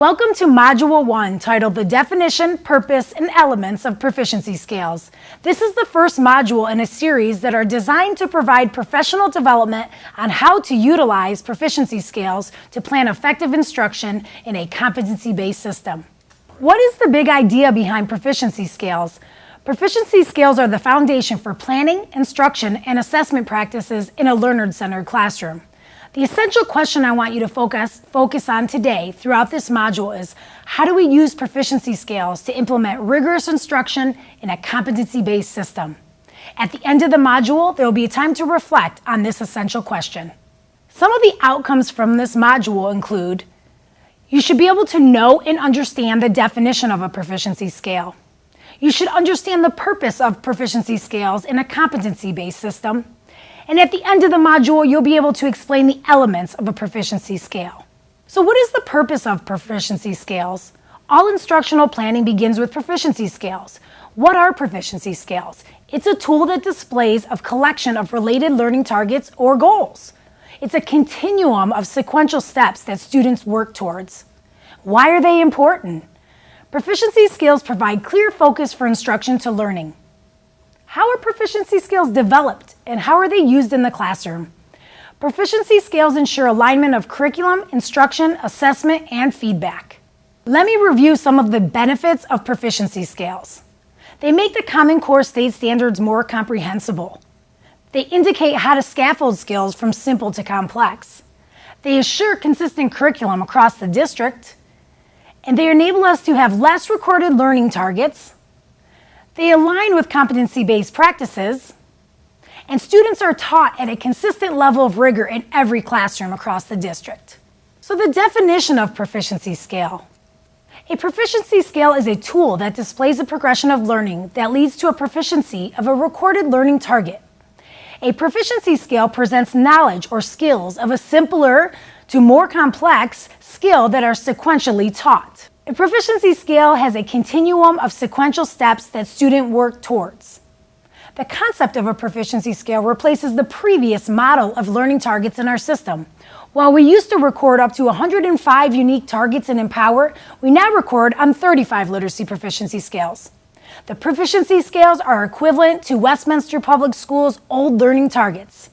Welcome to Module 1, titled The Definition, Purpose, and Elements of Proficiency Scales. This is the first module in a series that are designed to provide professional development on how to utilize proficiency scales to plan effective instruction in a competency-based system. What is the big idea behind proficiency scales? Proficiency scales are the foundation for planning, instruction, and assessment practices in a learner-centered classroom. The essential question I want you to focus on today throughout this module is, how do we use proficiency scales to implement rigorous instruction in a competency-based system? At the end of the module, there will be a time to reflect on this essential question. Some of the outcomes from this module include, you should be able to know and understand the definition of a proficiency scale. You should understand the purpose of proficiency scales in a competency-based system. And at the end of the module, you'll be able to explain the elements of a proficiency scale. So what is the purpose of proficiency scales? All instructional planning begins with proficiency scales. What are proficiency scales? It's a tool that displays a collection of related learning targets or goals. It's a continuum of sequential steps that students work towards. Why are they important? Proficiency scales provide clear focus for instruction to learning. How are proficiency scales developed, and how are they used in the classroom? Proficiency scales ensure alignment of curriculum, instruction, assessment, and feedback. Let me review some of the benefits of proficiency scales. They make the Common Core state standards more comprehensible. They indicate how to scaffold skills from simple to complex. They assure consistent curriculum across the district. And they enable us to have less recorded learning targets. They align with competency-based practices, and students are taught at a consistent level of rigor in every classroom across the district. So the definition of proficiency scale. A proficiency scale is a tool that displays a progression of learning that leads to a proficiency of a recorded learning target. A proficiency scale presents knowledge or skills of a simpler to more complex skill that are sequentially taught. A proficiency scale has a continuum of sequential steps that students work towards. The concept of a proficiency scale replaces the previous model of learning targets in our system. While we used to record up to 105 unique targets in Empower, we now record on 35 literacy proficiency scales. The proficiency scales are equivalent to Westminster Public Schools' old learning targets.